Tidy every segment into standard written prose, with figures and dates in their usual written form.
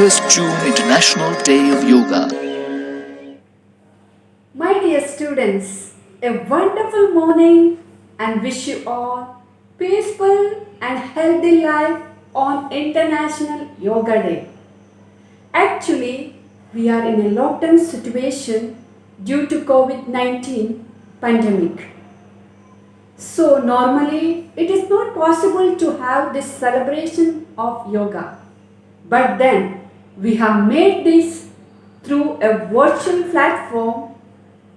31st June International Day of Yoga. My dear students, a wonderful morning and wish you all peaceful and healthy life on International Yoga Day. Actually, we are in a lockdown situation due to COVID-19 pandemic. So normally it is not possible to have this celebration of yoga. But then we have made this through a virtual platform,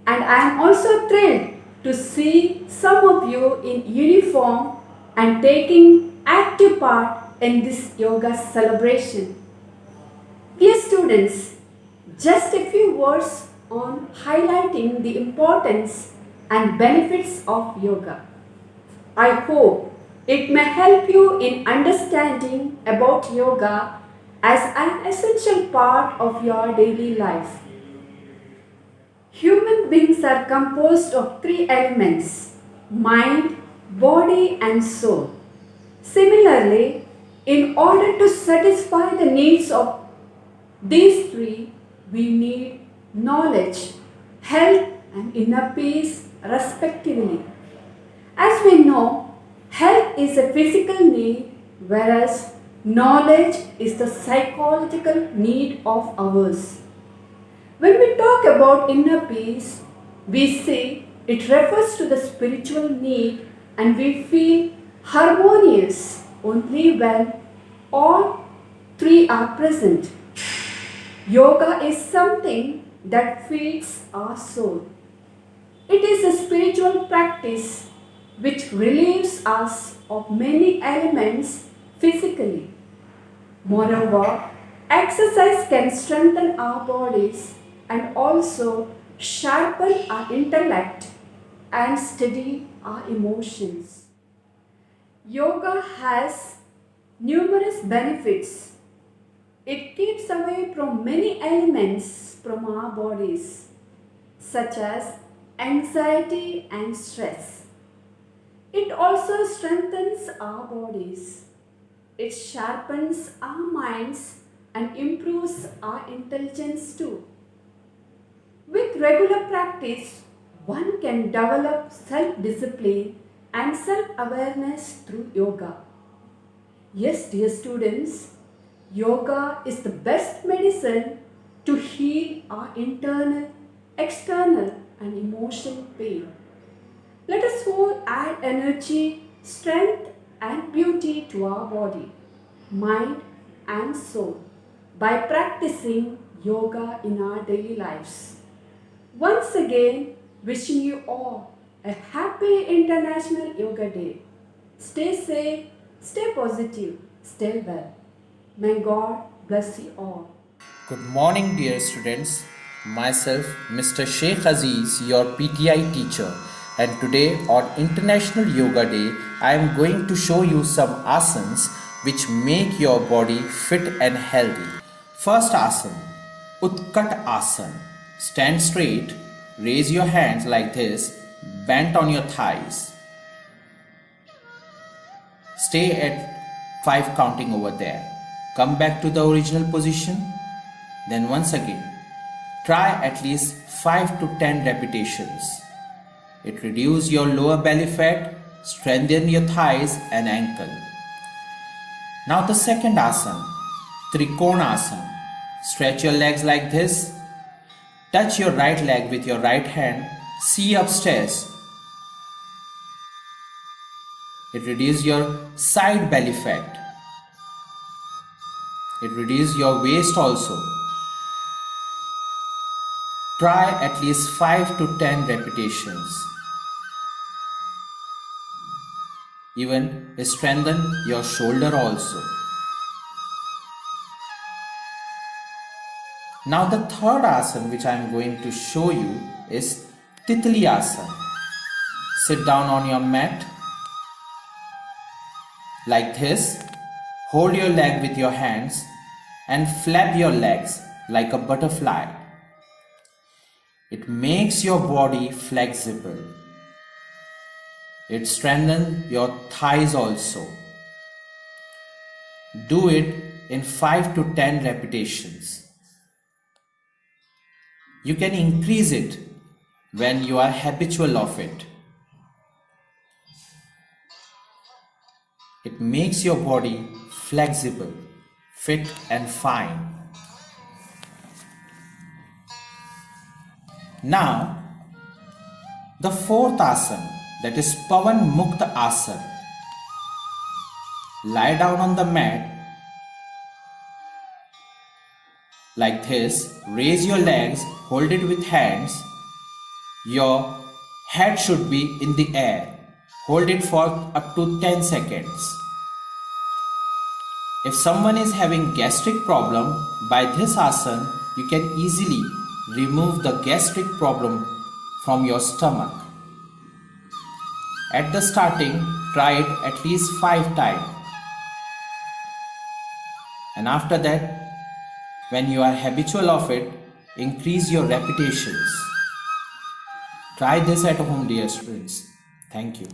and I am also thrilled to see some of you in uniform and taking active part in this yoga celebration. Dear students, just a few words on highlighting the importance and benefits of yoga. I hope it may help you in understanding about yoga as an essential part of your daily life. Human beings are composed of three elements: mind, body, and soul. Similarly, in order to satisfy the needs of these three, we need knowledge, health, and inner peace, respectively. As we know, health is a physical need, whereas knowledge is the psychological need of ours. When we talk about inner peace, we say it refers to the spiritual need, and we feel harmonious only when all three are present. Yoga is something that feeds our soul. It is a spiritual practice which relieves us of many elements physically. Moreover, exercise can strengthen our bodies and also sharpen our intellect and steady our emotions. Yoga has numerous benefits. It keeps away from many elements from our bodies, such as anxiety and stress. It also strengthens our bodies. It sharpens our minds and improves our intelligence too. With regular practice, one can develop self-discipline and self-awareness through yoga. Yes, dear students, yoga is the best medicine to heal our internal, external, and emotional pain. Let us all add energy, strength, and beauty to our body, mind, and soul by practicing yoga in our daily lives. Once again, wishing you all a happy International Yoga Day. Stay safe, stay positive, stay well. May God bless you all. Good morning, dear students. Myself, Mr. Sheikh Aziz, your PTI teacher, and today on International Yoga Day, I am going to show you some asanas which make your body fit and healthy. First asana, Utkat Asana. Stand straight, raise your hands like this, bent on your thighs. Stay at 5 counting over there. Come back to the original position. Then once again, try at least 5 to 10 repetitions. It reduces your lower belly fat, strengthen your thighs and ankle. Now the second asana, Trikonasana. Stretch your legs like this. Touch your right leg with your right hand. See upstairs. It reduces your side belly fat. It reduces your waist also. Try at least 5 to 10 repetitions. Even strengthen your shoulder also. Now the third asana which I am going to show you is Titli Asana. Sit down on your mat like this. Hold your leg with your hands and flap your legs like a butterfly. It makes your body flexible. It strengthens your thighs also. Do it in 5 to 10 repetitions. You can increase it when you are habitual of it. It makes your body flexible, fit and fine. Now, the fourth asana, that is Pavan Mukta Asana. Lie down on the mat like this. Raise your legs, hold it with hands. Your head should be in the air. Hold it for up to 10 seconds. If someone is having gastric problem, by this asana, you can easily remove the gastric problem from your stomach. At the starting, try it at least 5 times. And after that, when you are habitual of it, increase your repetitions. Try this at home, dear students. Thank you.